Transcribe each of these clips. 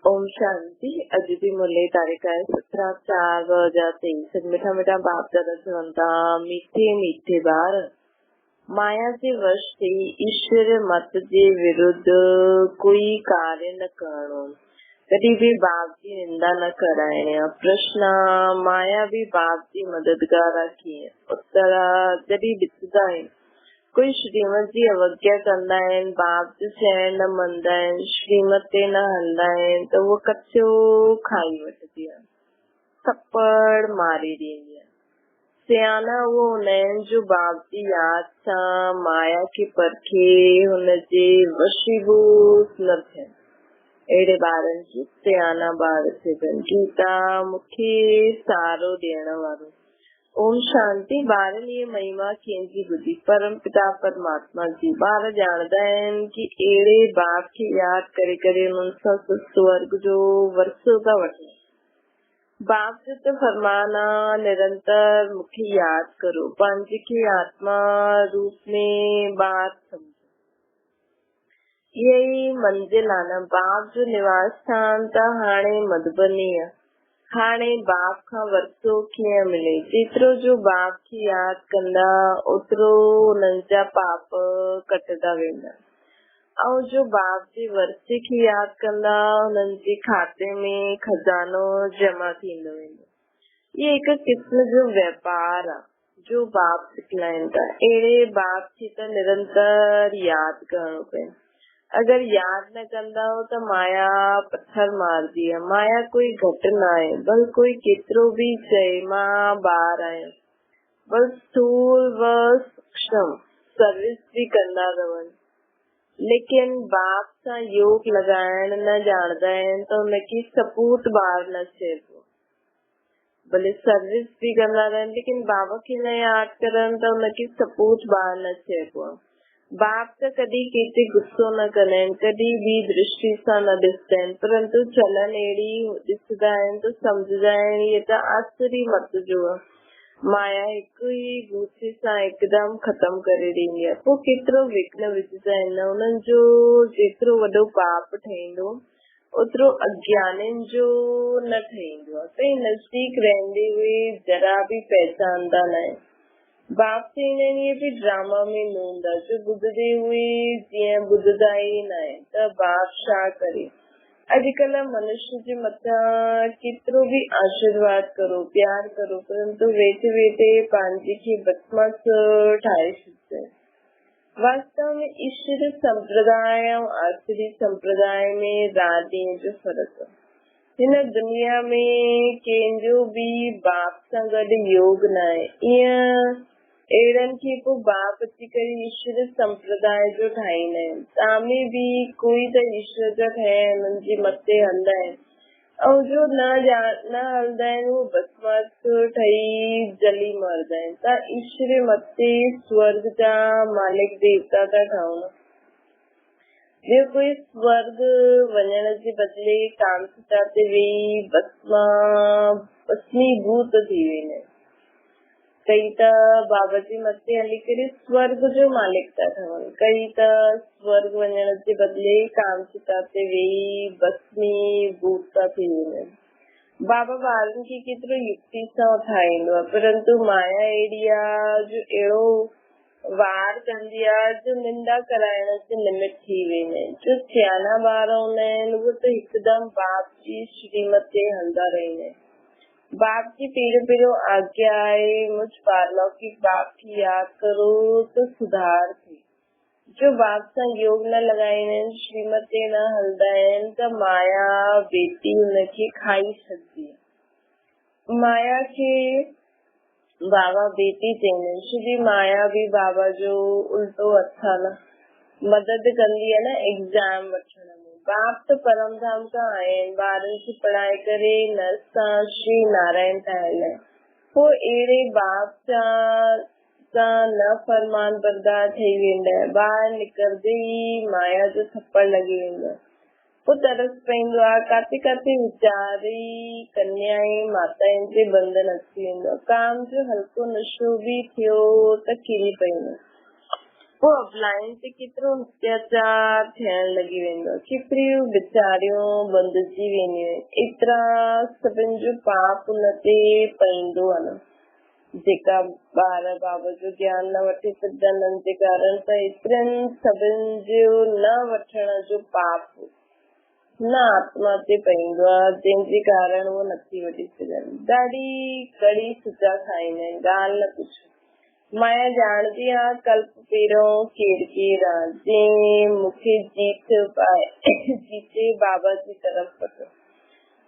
ओम शांति। अॼु जी मुरली तारीख़ आहे 17/4/2023। मिठा मिठा बाप दादा चवनि था, मीठे मीठे ॿार, माया जे वश थी ईश्वर मत जे विरुद्ध कोई कार्य न करणो, कॾहिं बि बाप जी निंदा न कराइणी। प्रश्न: माया भी बाप जी मददगार आहे? उत्तर: जॾहिं ॾिसंदा आहिनि कोई श्रीमत जी अवज्ञा कंदा आहिनि, बाप जो चइण न मञंदा आहिनि, श्रीमत ते न हलंदा आहिनि, त उहो कचो खाई वठंदी आहे, थप्पड़ मारे ॾींदी आहे। सियाना उहो हूंदा आहिनि जो बाप जी यादि सां माया खे परखे हुनजे वशीभूत न थियनि। अहिड़े ॿारनि खे सियाना ॿार चइबा आहिनि। गीता मूंखे सहारो ॾियण वारो। ओम शांति। ॿारनि ये महिमा कंहिंजी ॿुधी? परम पिता परमात्मा जी। ॿार ॼाणदा आहिनि कि अहिड़े बाप खे यादि करे करे उन्हनि सां स्वर्ग जो वरसो था वठनि। बाप जो त फरमान आहे, निरंतर मूंखे यादि करो, पंहिंजे खे आत्मा रूप में ॿार सम्झो। यही मंजिल आहे न। बाप जो निवास स्थान त हाणे मधुबनी आहे। हाणे बाप खां वरसो कीअं मिले? जेतिरो जो बाप खे यादि कंदा ओतिरो उन्हनि जा पाप कटंदा वेंदा, ऐं जो बाप जे वरसे खे यादि कंदा उन्हनि जे खाते में खजानो जमा थींदो वेंदो। ये हिकु किस्म जो व्यापार आहे जो बाप सिखलाइनि था। अहिड़े बाप खे त निरंतर यादि करणो पए। अगर यादि न कंदा त माया पत्थर मारदी आहे। माया कोई घटि न आहे, बल कोई केतिरो बि चए मां ॿार आहियां, बस स्थूल व सूक्ष्म सर्विस बि कंदा रहनि, लेकिन बाप सां योग लॻाइण न ॼाणदा आहिनि त हुनखे सपूत ॿार न चइबो। भले सर्विस बि कंदा रहनि लेकिन बाबा खे न यादि करनि त हुनखे सपूत ॿार न चइबो आहे। बाप त कॾहिं कंहिंते गुस्सो न कंदा आहिनि, कॾहिं बि दृष्टि सां न ॾिसंदा आहिनि, परंतु चलन अहिड़ी ॾिसंदा आहिनि त सम्झंदा आहिनि इहे त आसुरी मत जो आहे। माया हिकु ई बूथे सां हिकदमि ख़तम करे ॾींदी आहे। पोइ केतिरो विघ्न विझंदा आहिनि, उन्हनि जो जेतिरो वॾो पाप ठहींदो ओतिरो अज्ञानियुनि जो न ठहींदो आहे। कई नज़दीक रहंदे हुए जरा बि पहचानदा न आहिनि। बाप चईंदा आहिनि इहे बि ड्रामा में नूंदा, जो ॿुधंदे हुए जीअं ॿुधंदा ई न आहिनि त बाप छा करे? अॼुकल्ह मनुष्य जे मथां केतिरो बि आशीर्वाद करो, प्यार करो, परंतु वेठे वेठे पंहिंजे खे बदमाश ठाहे छॾींदा आहिनि। वास्तव में ईश्वरी संप्रदाय ऐं आसुरी संप्रदाय में रात ॾींहं जो फ़र्क़ु आहे। हिन दुनिया में कंहिंजो बि बाप सां गॾु योग न आहे। ईअं अहिड़नि खे पोइ बाप अची करे ईश्वर संप्रदाय जो ठाहींदा आहिनि। तामें बि कोई त ईश्वर जा ठहिया हुननि जे मथे हलंदा आहिनि, ऐं जो न हलंदा आहिनि उहो बसमत ठही जली मरदा आहिनि। त ईश्वर मथे स्वर्ग जा मालिक देवता था ठहनि। ॿियो कोई स्वर्ग वञण जे बदिले कांसिता ते वेही भस्मीभूत थी वेंदा आहिनि। कई त बाबा जे मथे हली करे स्वर्ग जो मालिक था ठहनि, कई त स्वर्ग वञण जे बदिले कांसिता ते वेही भस्मीभूत था थी वेंदा आहिनि। बाबा ॿारनि खे केतिरो युक्ति सां उठाईंदो आहे, परंतु माया अहिड़ी आहे जो अहिड़ो वार कंदी आहे जो निंदा कराइण जे निमित थी वेंदा आहिनि। जो सियाना ॿार हूंदा आहिनि उहे त हिकदमि बाप जी श्रीमत ते हलंदा रहंदा आहिनि। बाप जी पहिरियों आज्ञा आहे, मुझ पारलौकिक बाप की यादि करो त सुधार थे। जो बाप सां योग न लॻाईंदा आहिनि, श्रीमत ते न हलंदा आहिनि त माया बेटी हुनखे खाई छॾंदी आहे। माया खे बाबा बेटी चईंदा आहिनि, छोजी माया बि बाबा जो उल्टो हथ आहे न, मदद कंदी आहे न एग्जाम वठण में। बाप त परम धाम खां आया आहिनि, ॿारनि खे पढ़ाए करे नर्स सां श्री नारायण ठाहियल आहे। पोइ अहिड़े बाप सां न फरमान बरदार ठही वेंदा आहिनि। ॿाहिरि निकिरंदे ई माया जो थप्पड़ लॻी वेंदो आहे। पोइ तरस पईंदो आहे, काथे काथे वीचारी कन्याएं माताउनि जे बंधन अची वेंदो आहे। काम जो हल्को नशो बि थियो त किरी पईंदो। पोइ अबलाइन ते केतिरो अत्याचार थियण लॻी वेंदो, केतिरियूं वीचारियूं बंदिजी वेंदियूं आहिनि। एतिरा सभिनि जो पाप उन ते पईंदो आहे न। जेका ॿार बाबा जो ज्ञान न वठी सघंदा आहिनि जे कारण त एतिरनि सभिनि जो न वठण जो पाप न आत्मा ते पईंदो आहे, जंहिंजे कारण उहो नथी वठी सघनि। ॾाढी कड़ी सजा खाईंदा आहिनि, ॻाल्हि न पुछो। माया ॼाणदी आहे कल्प पहिरियों केरु केरु आहे जंहिं मूंखे जीते बाबा जी तरफ़ वठो।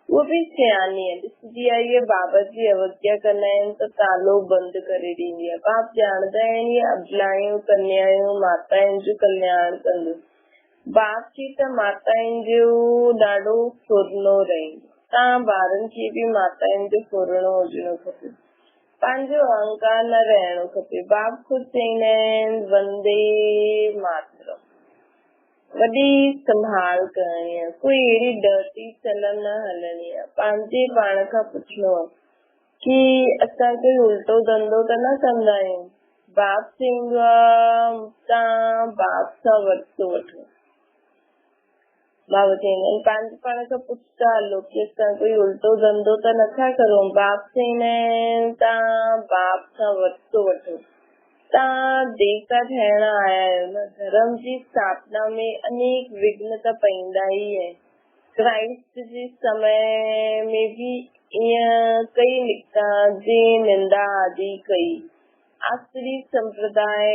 उहो बि सियानी आहे, ॾिसजी आहे इहे बाबा जी अवज्ञा कंदा आहिनि त तालो बंदि करे ॾींदी आहे। बाप ॼाणदा आहिनि इहे अबलायूं कन्यायूं माताउनि जो कल्याण कंदियूं। बाप खे त माताउनि जो ॾाढो फुरनो रहंदो, तव्हां ॿारनि खे बि माताउनि जो फुरनो हुजणो खपे, पंहिंजो अहंकार न रहणो खपे। बाप ख़ुदि चईंदा आहिनि वंदे मातरम, वॾी संभाल करणी आहे, कोई अहिड़ी डर्टी चलन न हलणी आहे। पंहिंजे पाण खां पुछणो आहे कि असां कोई उल्टो धंधो त न कंदा आहियूं। बाप चईंदो आहे तव्हां बाप सां वरितो वठो। बाबा चईंदा आहिनि पंहिंजे पाण खां पुछंदा हलो कि असां कोई उल्टो धंधो त नथा करूं। बाप चईंदा आहिनि तव्हां बाप सां वरितो वठो, तव्हां देवता ठहण आया आहियो न। धर्म जी स्थापना में अनेक विघ्न त पईंदा ई आहिनि। क्राइस्ट जे समय में बि ईअं कई निकिता जे निंदा आदि कई, आसुरी संप्रदाय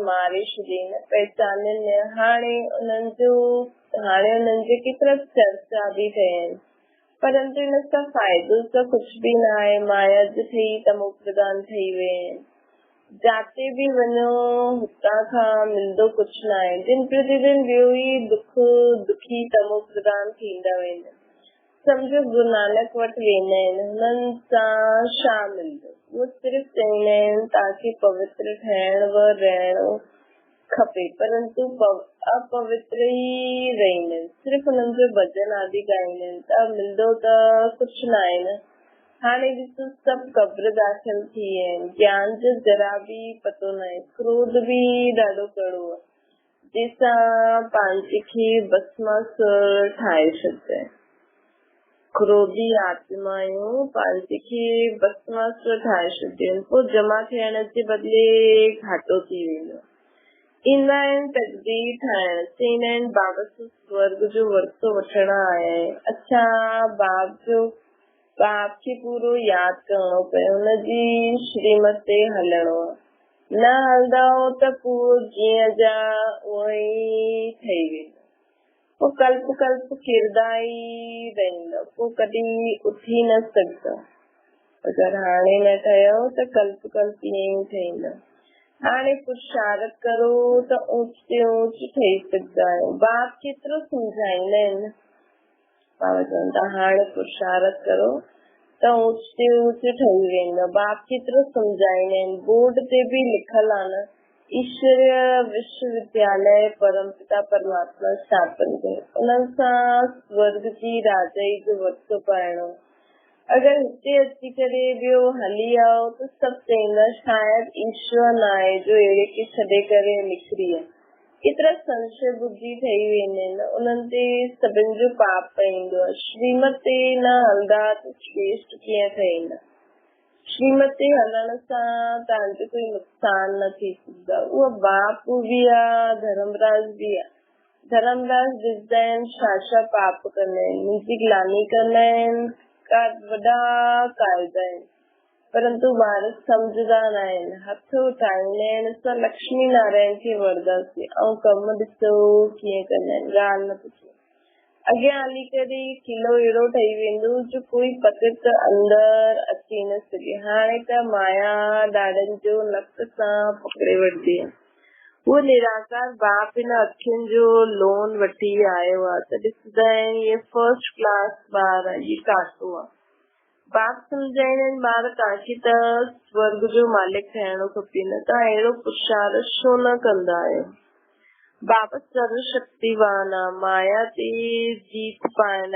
मारे छॾियईं, पहचाननि। हाणे उन्हनि जे केतिरा चर्चा बि थिया आहिनि, परंतु इन सां फ़ाइदो त कुझु बि न आहे। माया जो ठही तमो प्रधान ठही विया आहिनि। जाते बि वञो हुतां खां मिलंदो कुझु न आहे। दिन प्रतिदिन ॿियो ई दुखी तमो प्रधान थींदा वेंदा। सम्झो गुरु नानक वटि वेंदा आहिनि, हुननि सां छा मिलंदो? उहो सिर्फ़ु चवंदा आहिनि तव्हांखे पवित्र रहणो खपे, परंतु अपवित्र ई रहंदा आहिनि। सिर्फ़ु हुननि जो भॼन आदि ॻाईंदा आहिनि त मिलंदो त कुझु न आहे न। हाणे ॾिसो सभु क़ब्र दाख़िल थी विया आहिनि, ज्ञान जो जरा बि पतो न आहे। क्रोध बि ॾाढो कड़ो आहे, जंहिंसां पंहिंजे खे भस्मासुर ठाहे छॾंदा आहिनि। क्रोधी आत्मायूं पंहिंजे खे भस्मासुर ठाहे छॾंदियूं आहिनि, पोइ जमा थियण जे बदिले घाटो थी वेंदो। ईंदा आहिनि तकदीर ठाहिण, चईंदा आहिनि बाबा स्वर्ग जो वरितो वठण आया आहिनि। अच्छा, बाप खे पूरो यादि करणो पए, हुनजी श्रीमत ते हलणो आहे। न हलंदा त पोइ जीअं जा उअं ई ठही वेंदा, पोइ कल्प किरदा ई रहंदा, पोइ कॾहिं उथी न सघंदा। अगरि हाणे न ठहियो त कल्प ईअं ई ठहींदा। हाणे पुरुषारत करो त ऊच ते ऊच ठही सघंदा आहियो। बाप केतिरो सम्झाईंदा आहिनि, बाबा चवनि था हाणे पुरुषारत करो त ऊच ते ऊच ठही वेंदा। बाप केतिरो सम्झाईंदा आहिनि, बोर्ड ते बि लिखल आहे न, ईश्वरीय विश्वविद्यालय परमपिता परमात्मा स्थापन कयो, उन्हनि सां स्वर्ग जी राजाई जो वरितो पाइणो। अगरि हिते अची करे ॿियो हली आओ त सभु चईंदा शायदि ईश्वर न आहे जो अहिड़े खे छॾे करे निकिरी आहे। केतिरा संशय बुद्धि ठही वेंदा आहिनि, उन्हनि ते सभिनि जो पाप पईंदो आहे। श्रीमत ते न हलंदा त श्रेष्ठ कीअं ठहींदा? श्रीमत ते हलण सां तव्हांजो कोई नुक़सान न थी सघंदा। उहो बाप बि आहे, धर्मराज बि आहे। धर्मराज ॾिसंदा आहिनि छा पाप कंदा आहिनि, मुंहिंजी ग्लानी कंदा आहिनि, वॾा कायदा आहिनि, परंतु ॿार सम्झदा न आहिनि। हथ उठाईंदा आहिनि असां लक्ष्मी नारायण खे वरदासीं, ऐं कम ॾिसो कीअं कंदा आहिनि, ॻाल्हि न पुछो। अॻियां हली करे किलो अहिड़ो ठही वेंदो जो कोई पतित अंदरि अची न सघे। हाणे त माया ॾाढनि जो नक सां पकड़े वठंदी आहे। उहो निराकार बाप हिन अखियुनि जो लोन वठी आयो आहे त ॾिसंदा आहिनि इहे फर्स्ट क्लास ॿार आहे, इहे काटो आहे। बाप सम्झाईंदा आहिनि ॿार तव्हांखे त स्वर्ग जो मालिक ठहिणो खपे न, तव्हां अहिड़ो पुरुषार्थ छो न कंदा आहियो? बाप सर्वशक्तिवान आहे, माया ते जीत पाइण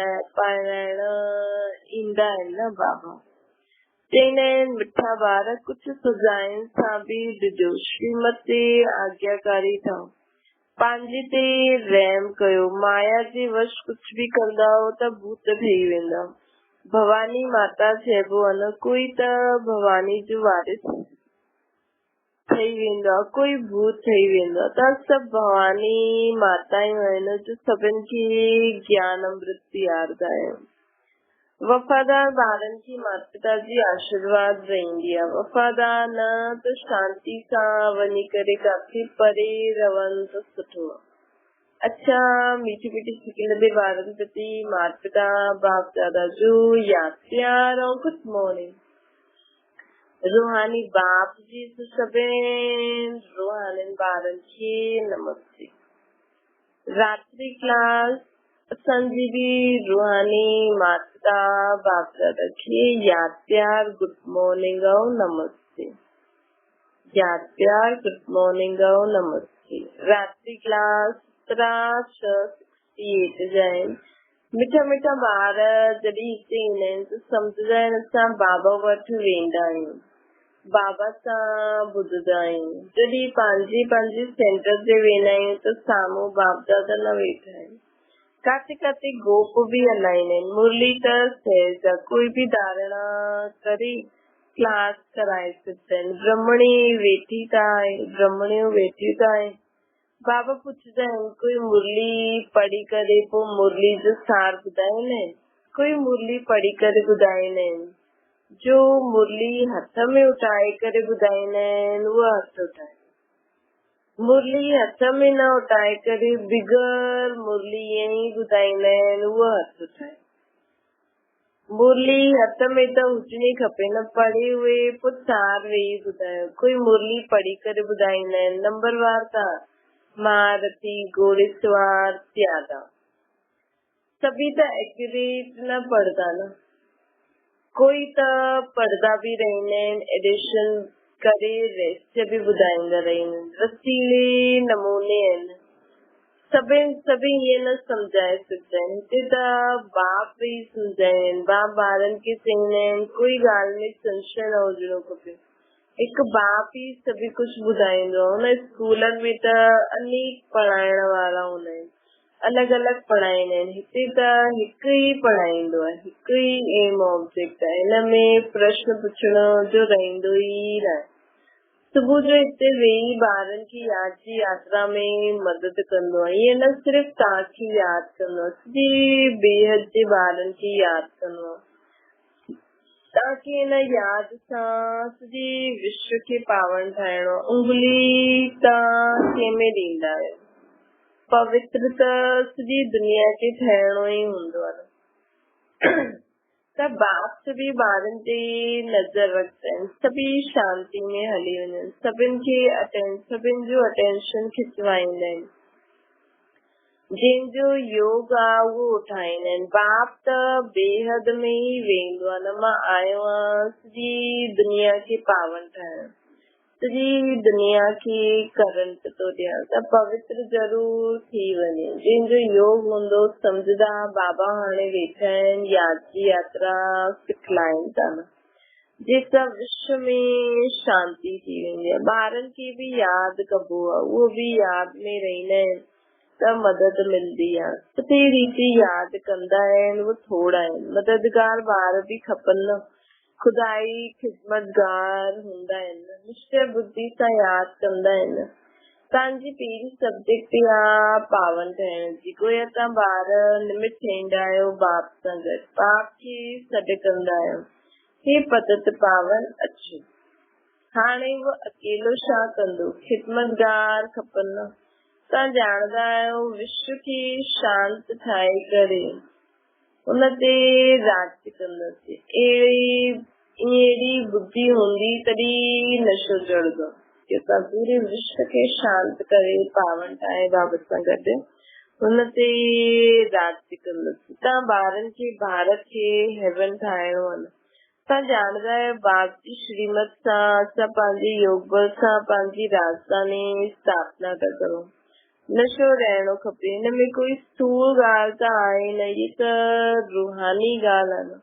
ईंदा आहिनि न बाबा। चईं मिठा ॿार कुझु सुझाइनि सां बि ॾिजो, श्रीमत ते आज्ञाकारी ठहो, पंहिंजे ते रहम कयो, माया जे वश कुझु बि कंदा त भूत ठही वेंदा। भवानी माता चइबो आहे न, कोई त भवानी जो वारिस ठही वेंदो आहे, कोई भूत ठही वेंदो आहे। त सभु भवानी मातायूं आहिनि जो सभिनि खे ज्ञान अमृत पीआरदा आहिनि। वफ़ादार ॿारनि खे माता पिता जी आशीर्वाद रहंदी आहे। वफ़ादार न त शांति सां वञी करे काथे परे रहनि त सुठो आहे। अच्छा, मीठी मीठी सिखिलंदे ॿारनि प्रति माता पिता बाप दादा जो यादि प्यार और गुड मॉर्निंग। रूहानी बाप जी सभिनि रूहानी ॿारनि खे नमस्ते। रात्रि क्लास असांजी बि रूहानी माता बाप दादा खे यादि प्यार गुड मॉर्निंग और नमस्ते। यादि प्यार गुड मॉर्निंग और नमस्ते। रात्रि क्लास 68 जा आहिनि। मिठा मिठा ॿार जॾहिं हिते ईंदा आहिनि त सम्झंदा आहिनि असां बाबा वटि वेंदा आहियूं, बाबा सां ॿुधंदा आहियूं। जॾहिं पंहिंजे पंहिंजे सेंटर ते वेंदा आहियूं त साम्हूं बाप दादा न वेठा आहिनि। काथे काथे गोप बि हलाईंदा आहिनि। मुरली त सहज आहे, कोई बि धारणा करे क्लास कराए सघंदा आहिनि। ब्रह्मणी वेठी त आहे, ब्रह्मणियूं वेठी त आहे। बाबा पुछंदा आहिनि कोई मुरली पढ़ी करे पोइ मुरली जो सार ॿुधाईंदा आहिनि, कोई मुरली पढ़ी करे ॿुधाईंदा आहिनि। जो मुरली हथ में उठाए करे ॿुधाईंदा आहिनि उहा हथ उठाए, मुरली हथ में न उठाए करे बिगर मुरली ई ॿुधाईंदा आहिनि उहा हथ उठाए। मुरली हथ में त हुजणी खपे न, पढ़े हुए पोइ सार वेही ॿुधायो। कोई मुरली पढ़ी करे ॿुधाईंदा आहिनि। नंबरवार था महारथी घोड़े सवार प्यादा। सभी त एक्यूरेट न पढ़दा न, कोई त पढ़दा बि रहंदा आहिनि, एडिशन करे रेस्ट बि ॿुधाईंदा रहंदा आहिनि। रसीले नमूने आहिनि। सभी ईअं न सम्झाए सघंदा आहिनि। हिते त बाप ई सम्झाइनि। बाप ॿारनि खे चवंदा आहिनि कोई ॻाल्हि में संशय न हुजणो खपे। हिकु बाप ई सभी कुझु ॿुधाईंदो आहे। हुन स्कूलनि में त अनेक पढ़ाइण वारा हूंदा आहिनि, अलॻि अलॻि पढ़ाईंदा आहिनि। हिते त हिकु ई पढ़ाईंदो आहे, हिकु ई एम ऑब्जेक्ट आहे। हिन में प्रश्न पुछण जो रहंदो ई न आहे। सुबुह जो हिते वेही ॿारनि की यादि जी यात्रा में मदद कंदो आहे। ईअं न सिर्फ़ु तव्हांखे यादि कंदो आहे, सॼी बेहद जे ॿारनि खे यादि कंदो आहे। तव्हांखे हिन यादि सां सॼे विश्व खे पावन ठाहिणो आहे। उंगली तव्हां कंहिंमें ॾींदा आहियो, पवित्र त सॼी दुनिया खे ठहिणो ई हूंदो आहे। त बाप सभी ॿारनि ते नज़र रखंदा आहिनि। सभी शांती में हली वञनि, सभिनि जो अटेंशन खिचवाईंदा आहिनि। जंहिंजो योग आहे उहो उठाईंदा आहिनि। बाप त बेहद में ई वेंदो आहे न, मां आयो आहियां सॼी दुनिया खे पावन ठाहिण, सॼी दुनिया खे करंट थो ॾियां त पवित्र ज़रूर थी वञे। जंहिंजो योग हूंदो सम्झदा बाबा हाणे वेठा आहिनि, यादि जी यात्रा सिखलाइनि था न, जंहिंसां विश्व में शांती थी वेंदी आहे। ॿारनि खे बि यादि कबो आहे, उहो बि यादि में रहंदा आहिनि त मदद मिलंदी आहे। सुठी रीति यादि कंदा आहिनि, उहे थोरा आहिनि। मददगार ॿार बि खपनि न, खुदाई ख़िदमतगार हूंदा आहिनि, निश्चय बुद्धि सां यादि कंदा आहिनि। तव्हांजी पहिरीं सब्जेक्ट आहे पावन ठहिण जी। गोया तव्हां ॿार निमित ठहींदा आहियो बाप सां गॾु, बाप खे सॾु कंदा आहियो, हे पतत पावन अचो। हाणे उहो अकेलो छा कंदो, ख़िदमतगार खपनि न। तव्हां ॼाणंदा आहियो विश्व खे शांत ठाहे करे उन ते राज कंदासीं। अहिड़ी बुद्धि हूंदी तॾहिं नशो चढ़ंदो कि असां पूरे विश्व खे शांत करे पावन ठाहे बाबा सां गॾु हुन ते राज कंदासीं। तव्हां ॿारनि खे भारत खे हेवन ठाहिणो आहे न। तव्हां ॼाणंदा आहियो बाप जी श्रीमत सां असां पंहिंजे योग बल सां पंहिंजी राजधानी स्थापना था करूं। नशो रहणो खपे। हिन में कोई स्थूल ॻाल्हि त आहे न, इहा त रूहानी ॻाल्हि आहे न।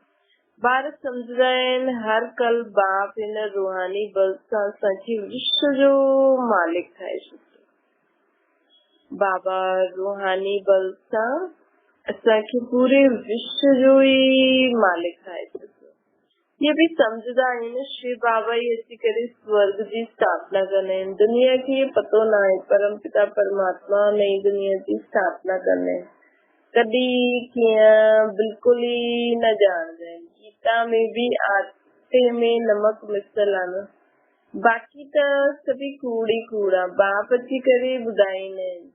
ॿार सम्झंदा आहिनि हर कल बाप हिन रूहानी बल सां असांखे विश्व जो मालिक ठाहे छॾियो। बाबा रूहानी बल सां असांखे पूरे विश्व जो ई मालिक ठाहे छॾियो। ये बि सम्झंदा आहिनि श्री बाबा ई अची करे स्वर्ग जी स्थापना कंदा आहिनि। दुनिया खे ये पतो न आहे परम पिता परमात्मा नई दुनिया जी स्थापना कंदा आहिनि। कॾहिं कीअं बिल्कुल ई न ॼाणदा आहिनि। गीता में भी आटे में नमक मिसल आहे न, बाक़ी त सभी कूड़ ई कूड़ आहे। बाप अची करे ॿुधाईंदा आहिनि,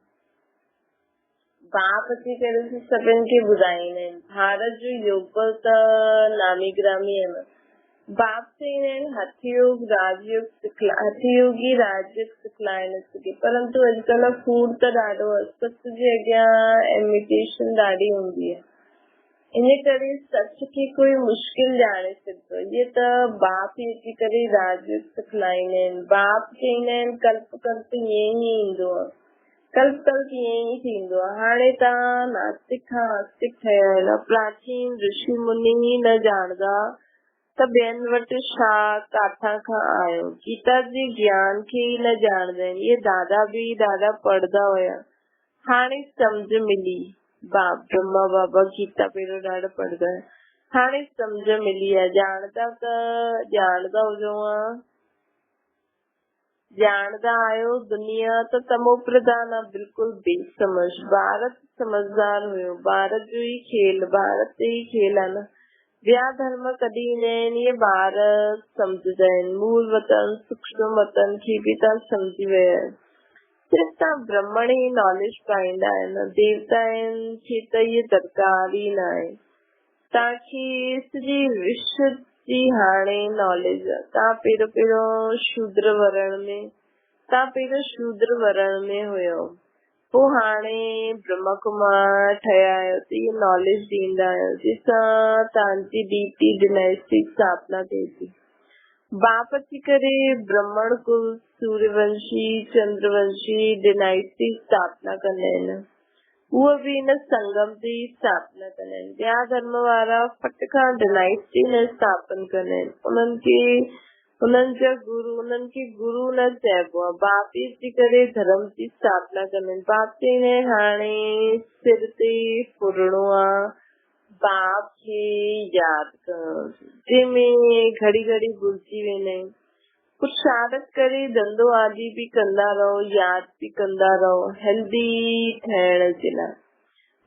बाप अची करे सभिनि खे ॿुधाईंदा आहिनि। भारत जो योगबल त नामी ग्रामी आहे न। बाप चईंदा आहिनि हठयोग हठयोगी राजयोग सिखलाए न सघे, परंतु अॼुकल्ह फूड त ॾाढो आहे। सच जे अॻियां इमिटेशन ॾाढी हूंदी आहे, इन करे सच खे कोई मुश्किल ॼाणे सघंदो। इहे त बाप ई अची करे राजयोग सिखलाईंदा आहिनि। बाप चईंदा आहिनि कल्प कल्प ईअं ई ईंदो आहे, कल्प कल्प ईअं ई थींदो आहे। हाणे तव्हां नास्तिक खां आस्तिक ठहिया आहियो। प्राचीन ऋषि मुनि ई न ॼाणदा त ॿियनि वटि छा काथां खां आयो। गीता जे ज्ञान खे ई न ॼाणदा आहिनि। इहे दादा बि ॾाढा पढ़दा हुया, हाणे सम्झ मिली। बाप ब्रह्मा बाबा गीता पहिरियों ॾाढा पढ़दा हुया, हाणे सम्झ मिली आहे। ॼाणदा हुजो हा, ॼाणदा आहियो। दुनिया त तमो प्रधान आहे, बिल्कुल बेसमझ। भारत समझदार हुयो, भारत जो ई खेल, भारत ते ई खेल आहे न। ॿिया धर्म कॾहिं ईंदा आहिनि, इहे ॿार सम्झंदा आहिनि। मूल वतन सूक्ष्म वतन खे बि तव्हां सम्झी विया आहियो। सिर्फ़ु तव्हां ब्रह्मण ई नॉलेज पाईंदा आहिनि, देवताउनि खे त इहे दरकार ई न आहे। तव्हांखे सॼी विश्व जी हाणे नॉलेज आहे। तव्हां पहिरियों शूद्र वरण में हुयो, पोइ हाणे ब्रह्मा कुमार ठहिया आहियो त इहे नॉलेज ॾींदा आहियो, जंहिंसां तव्हांजी डीपी डिनास्टी स्थापना थिए थी। बाप अची करे ब्राह्मण कुल सूर्यवंशी चंद्रवंशी डिनास्टी स्थापना कंदा आहिनि। उहे बि हिन संगम जी स्थापना कंदा आहिनि। ॿिया धर्म वारा फट खां डिनास्टी न स्थापन कंदा आहिनि। उन्हनि खे गुरु न चइबो आहे। बाप ई अची करे धर्म जी स्थापना कंदा आहिनि। बाप चईंदा आहिनि हाणे सिर ते फुरणो आहे, बाप खे यादि करणो, जंहिंमें घड़ी घड़ी भुलिजी वेंदा आहिनि। पुरुषार्थ करे धंधो आदि बि कंदा रहो, यादि बि कंदा रहो, हेल्दी ठहिण जे लाइ।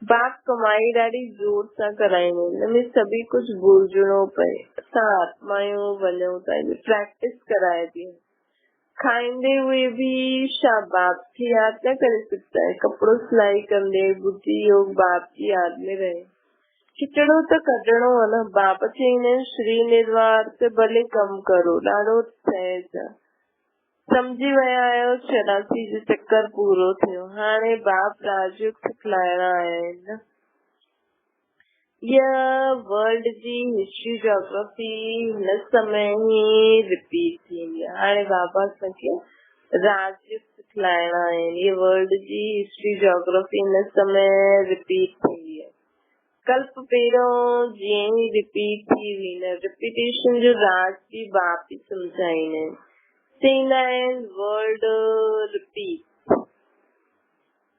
बाप कमाई ॾाढी जोर सां कराईंदा आहिनि, हिनमें सभी कुझु भुलिजणो पए। असां आत्मायूं वञूं था, प्रैक्टिस कराए थी। खाईंदे हुए भी छा बाप की यादि न करे सघंदा है। कपिड़ो सिलाई कंदे बुद्धि योग बाप की याद में रहे। खिचड़ो त कढणो आहे न। बाप चईंदा आहिनि श्री निर्वार ते भले कमु करो, ॾाढो सहज आहे। सम्झी विया आहियो, 84 जो चक्कर पूरो थियो। हाणे बाप राजयोग सिखलाइण आया आहिनि। यह वर्ल्ड जी हिस्ट्री जोग्राफी हिन समय ही रिपीट थींदी आहे। हाणे बाबा असांखे राजयोग सिखलाइण आया आहिनि। ये वर्ल्ड जी हिस्ट्री जोग्राफी हिन समय रिपीट थींदी आहे। कल्प पहिरियों जीअं ई रिपीट थी हुई न, रिपीटेशन जो राज बि बाप ई सम्झाईंदा आहिनि। चईंदा आहिनि world repeat,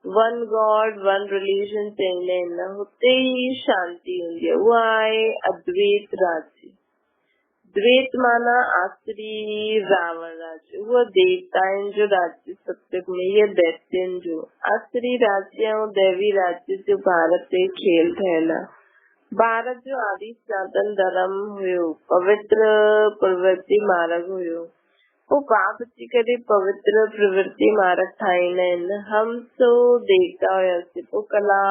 one God one religion चईंदा आहिनि न, हुते ई शांती हूंदी आहे। उहा आहे अद्वैत राज्य। द्वैत माना आसुरी रावण राज्य, उहा देवताउनि जो राज्य सत्युग में, या दैत्यनि जो। आसुरी राज्य ऐं दैवी राज्य जो भारत ते खेल ठहियल आहे। भारत जो आदि सनातन धर्म हुयो, पवित्र प्रवृत्ति मार्ग हुयो। पोइ बाप अची करे पवित्र प्रवृत्ति मार्ग ठाहींदा आहिनि। हम सो देवता हुयासीं, पोइ कला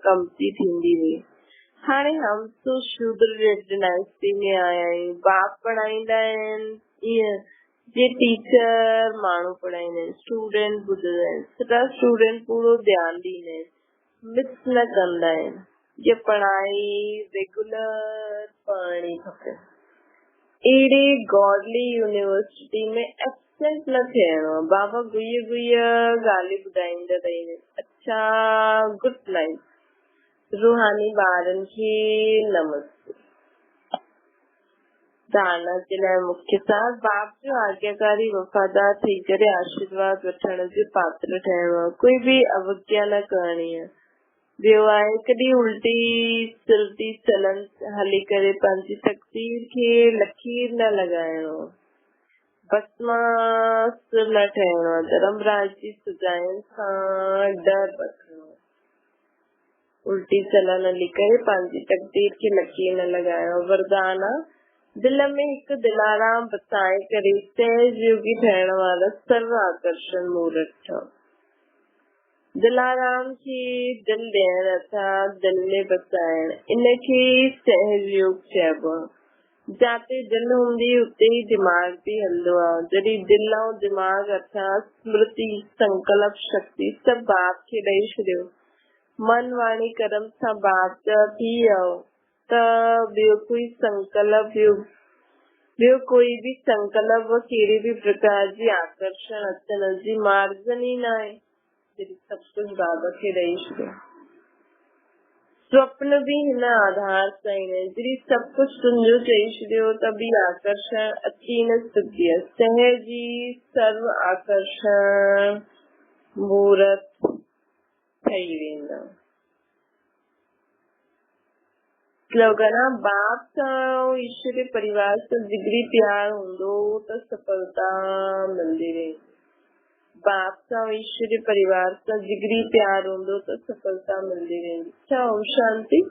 कमती थींदी हुई। हाणे हम तो शूद्र डिनास्टी में आया आहियूं। बाप पढ़ाईंदा आहिनि ईअं जे टीचर माण्हू पढ़ाईंदा आहिनि, स्टूडेंट ॿुधंदा आहिनि। सॼा स्टूडेंट पूरो ध्यानु ॾींदा आहिनि, मिस न कंदा आहिनि। ये पढ़ाई रेगुलर पढ़णी खपे। अहिड़ी गॉडली यूनिवर्सिटी में एब्सेंट न थियणो आहे। बाबा गुइया गुइया ॻाल्हि ॿुधाईंदा रहंदा आहिनि। अच्छा, गुड नाइट। रूहानी ॿारनि खे नमस्ते। धारणा जे लाइ मुख्य सार बाप जो आज्ञाकारी वफ़ादार थी करे आशीर्वाद वठण जो पात्र ठहिणो आहे। कोई बि अवज्ञा न करणी आहे। ॿियो आहे कॾहिं उल्टी सुलटी चलन हली करे पंहिंजी तकदीर खे लकीर न लॻाइणो। भस्मासुर न ठहिणो आहे। धर्मराज जी सजाउनि सां डर रखणो। उल्टी चलन हली करे पंहिंजी तकदीर खे लकीर न लॻाइणो। वरदान आहे दिल में हिकु दिलाराम बसाए करे सहज योगी ठहिण वारा सर्व आकर्षण मूर्त ठहो। दिलाराम खे दिल ॾियण अर्थात दिल में बसाइण, इनखे सहज योग चइबो आहे। जिते दिल हूंदी उते ई दिमाग़ बि हलंदो आहे। जॾहिं दिल ऐं दिमाग़ अर्थात स्मृति संकल्प शक्ति सभु बाप खे ॾेई छॾियो, मन वाणी कर्म सां बाप जा थी वियो त ॿियो कोई बि संकल्प कहिड़ी बि प्रकार जी आकर्षण अचण जी मार्जन ई न आहे। जॾहिं सभु कुझु बाबा खे ॾेई छॾियो। स्वप्न भी हिन आधार सां ई न। जॾहिं सभु कुझु तुंहिंजो चई छॾियो त बि आकर्षण अची न सघंदी आहे। सहज ई सर्व आकर्षण मूर्त ठही वेंदा। स्लोगन आहे बाप सां ईश्वरी परिवार सां जिगरी प्यार हूंदो त सफलता मिलंदी वेंदी। बाप सां ईश्वरी परिवार सां जिगरी प्यार हूंदो त सफलता मिलंदी वेंदी। ओम शांति।